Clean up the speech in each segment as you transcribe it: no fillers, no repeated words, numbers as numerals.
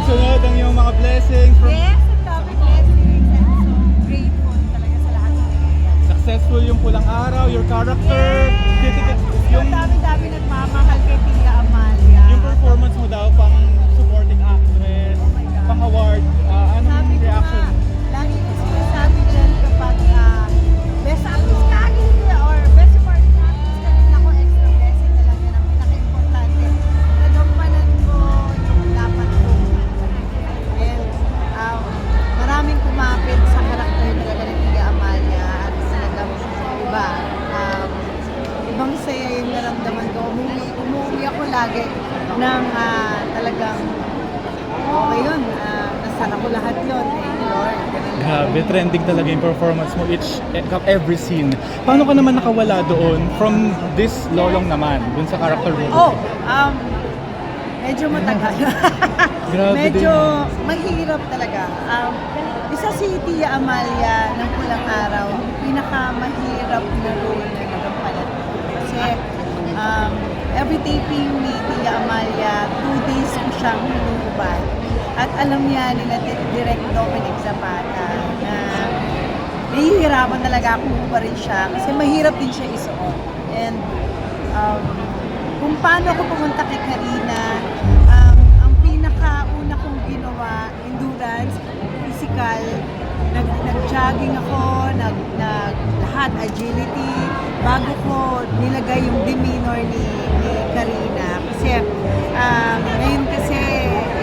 sunod-sunod ang iyong mga blessings from Yes, ang dami blessings. I'm so grateful talaga sa lahat ng nangyayari. successful yung pulang araw, your character, Yung dami-dami nagmamahal kay Tia Amalia. yung performance mo daw pang supporting actress, Oh my God. pang award, Sabi anong ko reaction? nga, lagi ko sinasabi dyan kapag best actress ka, or best supporting actress ka, ako extra blessing na lang yan. Ang pinaka-importante, nagampanan ko yung dapat kong and maraming kumapit sa karakter talaga ni Tia Amalia at talagang iba. Ibang saya yung naramdaman ko. Umuwi ako lagi ng talagang okay yun. Nasara ko lahat yun. Thank you, Lord. Ganun. Grabe, trending talaga yung performance mo every scene. Paano ka naman nakawala doon from this lolong naman, dun sa character mo? Oh, medyo matagal. Grabe Medyo din. mahirap talaga. Isa si Tia Amalia ng Pulang Araw, pinakamahirap na role na nagampanan. Kasi every taping ni Tia Amalia, 2 days ko siyang hinubad. At alam niya nila Direct Dominic Zapata na nahihirapan talaga ako pa rin siya kasi mahirap din siya isuot. And kung paano ako pumunta kay Karina, ang pinakauna kong ginawa, endurance, physical, nag-jogging ako, lahat, agility, bago ko nilagay yung demeanor ni Karina. Kasi ngayon kasi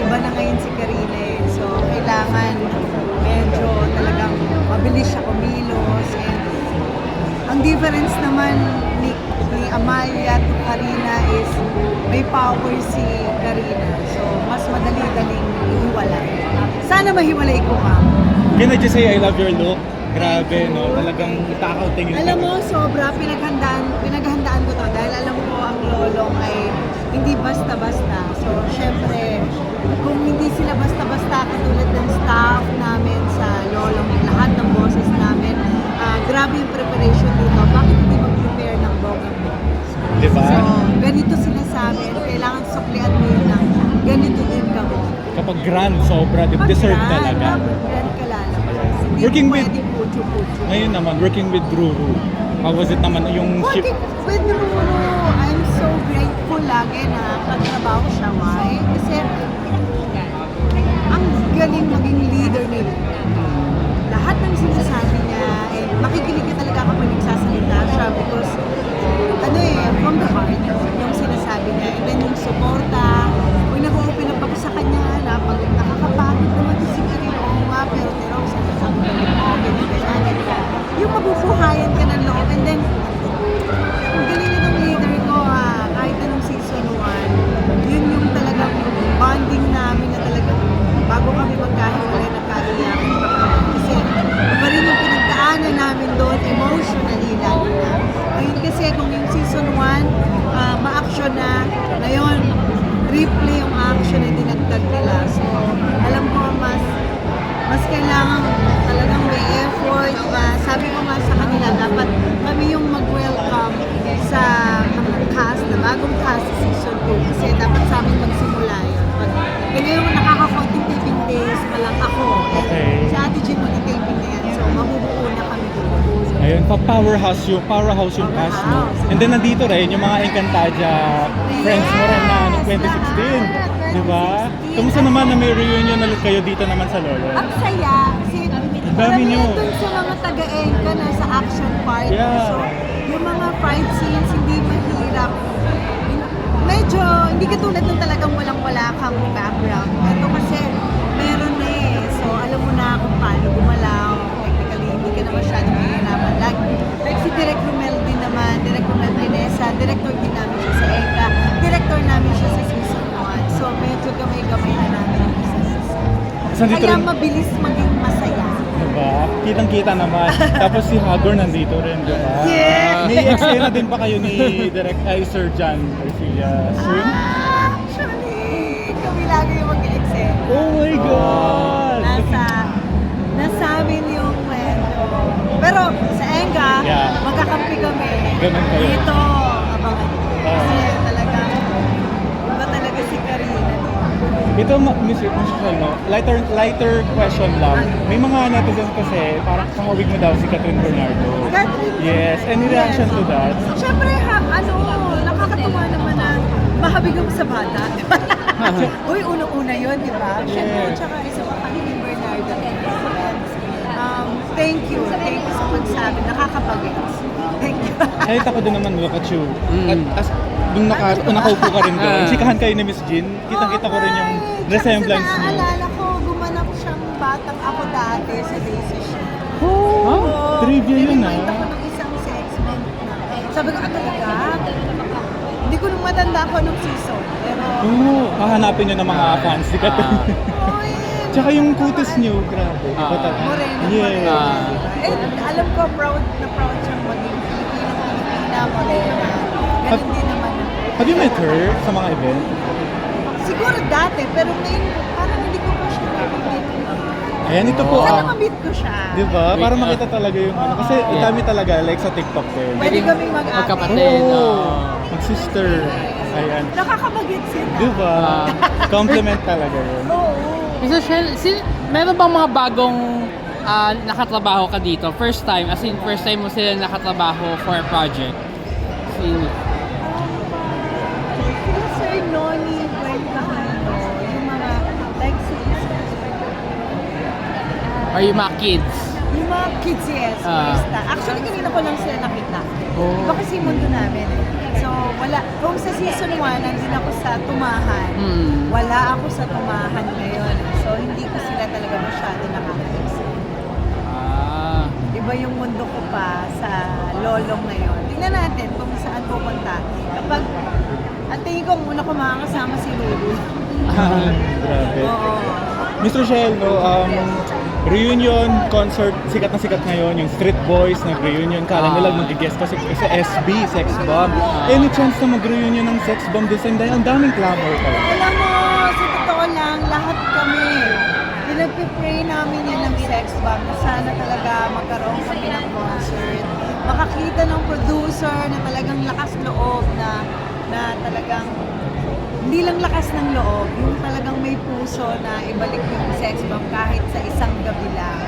iba na ngayon si Karina eh. So kailangan medyo talagang mabilis siya kumilos. And ang difference naman ni Amalia to Karina is may power si Karina. So mas madali-daling ihiwalay. Sana mahiwalay ko ka. Can I just say I love your look? Grabe, no? Talagang takaw tingin Alam mo, sobra pinaghandaan ko to dahil alam ko ang lolong ay hindi basta-basta. So, syempre, kung hindi sila basta-basta katulad ng staff namin sa lolong, lahat ng bosses namin, grabe yung preparation dito. Bakit hindi mag-prepare ng bonggang-bongga? Diba? So, ganito sila sa amin. Kailangan suklian mo yun lang. Ganito din kami. Kapag grand, sobra, deserve talaga. Grand ka lalabas. Hindi Working mo with- pwedeng putyo-putyo. Ngayon naman, working with Ruru, how was it naman yung ship? Working with Ruru, I'm so grateful lagi na pagtrabaho siya. Why? Kasi ang galing maging leader ni Ruru. Lahat ng sinasabi niya, makikinig ka talaga kapag nagsasalita siya because from the heart yung sinasabi niya. And then yung suporta, kung nag-open up ako sa kanya, nakakapagod naman si Karina, oo nga, pero sabi ko, ganyan. Yung mabubuhayan ka ng loob. And then, ang galing ng leader ko, kahit anong season 1, yun yung talagang bonding namin na talagang bago kami magkahiwalay, nagkaiyakan pa kami. Kasi iba rin yung pinagdaanan namin doon, emotionally lalo na. Ngayon kasi kung yung season 1, ma-action na, ngayon, replay yung action na dinagdag nila. So, alam ko mas kailangan talagang may effort. Sabi ko nga sa kanila, dapat kami yung mag-welcome sa mga cast, na bagong cast sa season 2. Kasi dapat sa amin magsimula yun. Ngayon, nakaka-counting taping days pa lang ako. And si Ate Jean mag-taping na yan. So, mabubuo na kami doon. Ayun, powerhouse yung cast mo. And then nandito rin yung mga Encantadia friends mo rin na noong 2016. Di ba? Kamusta naman na may reunion na kayo dito naman sa Lolo? Ang saya. Kasi dami nyo. dun sa mga taga-Enka na sa action part. Yeah. So, yung mga fight scenes, hindi mahirap. Medyo, hindi katulad ng talagang walang-wala kang background. Ito kasi, meron na eh. So, alam mo na kung paano gumalaw. Technically, hindi ka na masyadong mahirapan. Like si Direk Romel din naman, Direk Romel Pinesa, director din namin siya sa Enka, director namin siya sa season 1. So, medyo gamay-gamay na namin yung isa Nandito Kaya rin, mabilis maging masaya. diba? Kitang-kita naman. Tapos si Hagor nandito rin, diba? Yeah. May eksena din pa kayo ni Sir John Garcia soon? Actually, kami lagi yung mag-excel. Oh my God! Nasa amin yung medyo. Pero sa Enga, Yeah. magkakampi kami. Ganun kayo. Dito, abangan. Kasi talagang, iba talaga si Karina dito. Ito, Miss Michelle, no? Lighter question lang. May mga netizens kasi, parang pangawig mo daw si Catherine Bernardo. Catherine? Yes, any reaction to that? Siyempre, nakakatuwa naman na mahabig ako sa bata. Uy, unang-una yun, di ba? Siyempre, Yes. tsaka isa pa kami ni Bernardo. Thank you sa pagsabi. Nakakapagets. Thank you. Kahit ako din naman, look at you. At nung nakaupo ka rin doon, sikahan kayo ni Miss Jean, kitang-kita ko rin yung resemblance niyo. niyo. Naalala ko, gumanap siyang batang ako dati sa Daisy Show. Oh, trivia yun Remind ako ng isang segment na. Sabi ko, talaga? Hindi ko nung matanda ko nung season. Pero, Hahanapin nyo ng mga fans ni Catherine. oy, Tsaka yung kutis niyo, grabe. Iba talaga. Morena, Yes. Morena. Alam ko, proud na maging Filipina, Morena. Ganun din naman ako. Have you met her sa mga event? Siguro dati, pero ngayon, parang hindi ko pa siya nakikita. Ayan, ito po. Sana ma-meet ko siya. Di ba? Para makita talaga yung ano. Kasi dami talaga, like sa TikTok din. Pwede kami mag-ate. Magkapatid. Mag-sister. Ayan. Nakakabagit sila. Di ba? Compliment talaga yun. Oo. Mr. Shell, meron bang mga bagong nakatrabaho ka dito? First time, as in first time mo sila nakatrabaho for a project? Sila Sir Noni, Buencajallo, yung mga, like, Or yung mga kids? yung mga kids, yes, first time. Actually, kanina ko lang sila nakita. Iba kasi yung mundo namin. So, wala. Kung sa season 1, nandun ako sa Tumahan. Wala ako sa Tumahan ngayon. So, hindi ko sila talaga masyado nakaka-explain. Iba yung mundo ko pa sa lolong na yun. Tingnan natin kung saan pupunta. Kapag, at tingin ko, muna ko makakasama si Lulu. Grabe. Oo. Mr. Shell, no, reunion concert, sikat na sikat ngayon, yung Street Boys nag-reunion, kala nila mag-guest kasi sa SB, Sex Bomb. Any chance na mag-reunion ng Sex Bomb this time? Dahil ang daming clamor talaga. Alam mo, sa totoo lang, lahat kami, pinagpipray namin yan ng Sex Bomb na sana talaga magkaroon kami ng concert. Makakita ng producer na talagang lakas loob na talagang hindi lang lakas ng loob, yung talagang may puso na ibalik yung Sex Bomb kahit sa isang gabi lang.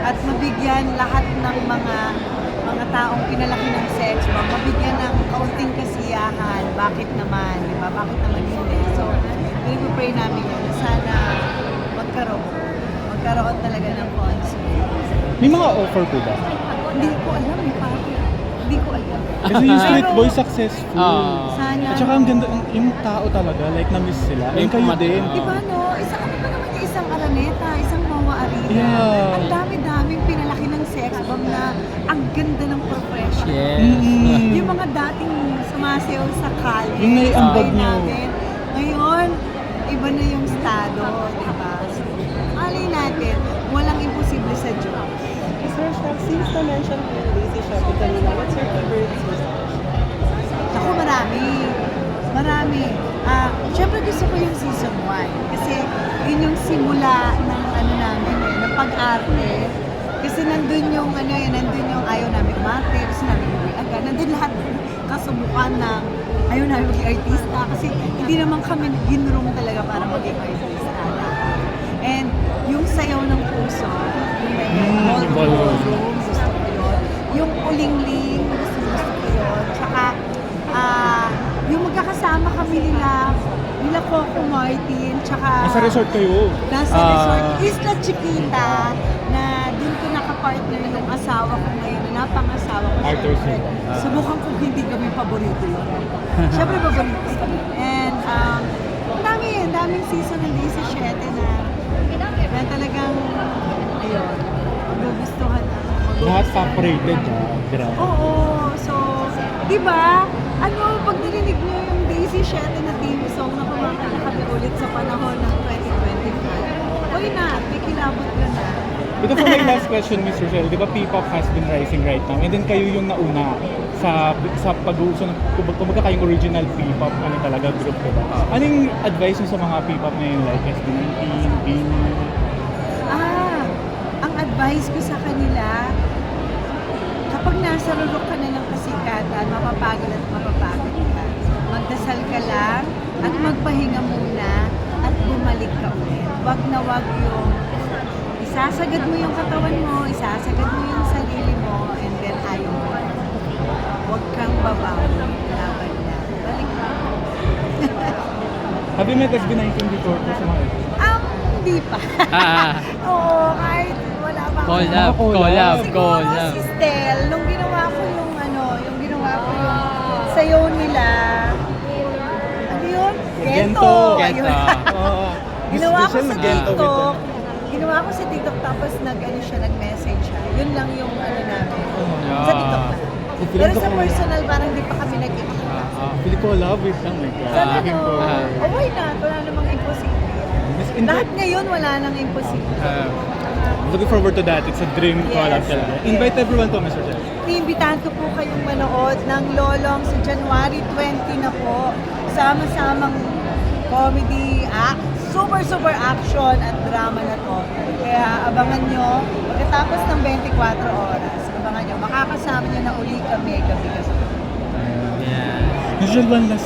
At mabigyan lahat ng mga taong pinalaki ng Sex Bomb, mabigyan ng kaunting kasiyahan. Bakit naman, di ba? Bakit naman hindi? So, pinag-pray namin yun na sana magkaroon talaga ng concert. May mga offer po ba? Hindi ko alam eh, parang hindi ko alam. Kasi yung Street Pero, Boy successful. Sana. At saka ang ganda, yung tao talaga, like na-miss sila. Ayun kayo din. Di ba no? Ano ba naman yung isang Araneta, isang Mawa Arena? Yeah. Ang dami-daming pinalaki ng Sex Bomb na ang ganda ng profession. Yes. Yung mga dating sumasayaw sa kalye, Yung naiambag sabay niyo. namin. Ngayon, iba na yung estado, di ba? So, alay natin, walang imposible sa Diyos. Sir Shaq, since na-mention ko yung Daisy Shopping kanina, what's your favorite season? Ako marami. Siyempre gusto ko yung season 1 kasi yun yung simula ng ano namin ng pag-arte. Kasi nandun yung nandun yung ayaw namin umarte, gusto namin umuwi agad. Nandun lahat kasubukan ng ayaw namin maging artista kasi hindi naman kami ginroom talaga para maging artista. And yung sayaw ng puso, yung may ballroom, gusto ko yun. Yung ulingling, gusto ko yun. Tsaka, yung magkakasama kami nila Coco Martin, tsaka Nasa resort kayo. nasa resort, Isla Chiquita, na dun ko nakapartner yung asawa ko ngayon, na napangasawa ko. Arthur syempre. Silva. Subukan ko hindi kami paborito yun. Siyempre paborito kami. And, daming season ng Daisy 7 na talagang, ayun, magugustuhan na. Lahat top-rated, grabe. Oo, so, di ba? Pag narinig nyo yung Daisy 7 na theme song na kumakanta kami ulit sa panahon ng 2025, why not? May kilabot ka na. Ito po my last question, Mr. Shell. Di ba P-pop has been rising right now? And then kayo yung nauna sa pag-uuso ng, kumbaga kayong original P-pop, talaga group, di ba? Anong advice nyo sa mga P-pop na yun, like SB19, Bini? Ang advice ko sa kanila, kapag nasa rurok ka na ng kasikatan, mapapagod ka. Magdasal ka lang at magpahinga muna at bumalik ka wag na wag yung isasagad mo yung katawan mo, isasagad mo yung sarili mo, and then ayaw mo. Huwag kang babawi. Laban na. Balik mo. Have you met SB19 before po sa mga Hindi pa. Oo, kahit wala pa. Collab, Siguro collab. si Stel, nung ginawa ko yung sayaw nila, ano yun? Gento. Gento. Ayun. Oo. Ginawa ko Special sa na Gento with TikTok. Ginawa ko sa TikTok tapos nag-message siya. Yun lang yung namin. Sa TikTok lang. Pero sa personal, parang di pa kami nag-ikita. Pili ko love with lang eh. Sa Looking ano, forward. oh why not? Wala namang imposible. Lahat ngayon wala nang imposible. Looking forward to that. It's a dream collab talaga. Invite everyone to, Mr. Jeff. Iimbitahan ko po kayong manood ng Lolong sa January 20 na po. Sama-samang comedy, super action at drama na to. Kaya abangan nyo, pagkatapos ng 24 oras, abangan nyo, makakasama nyo na uli kami gabi-gabi. Yeah. Usual one last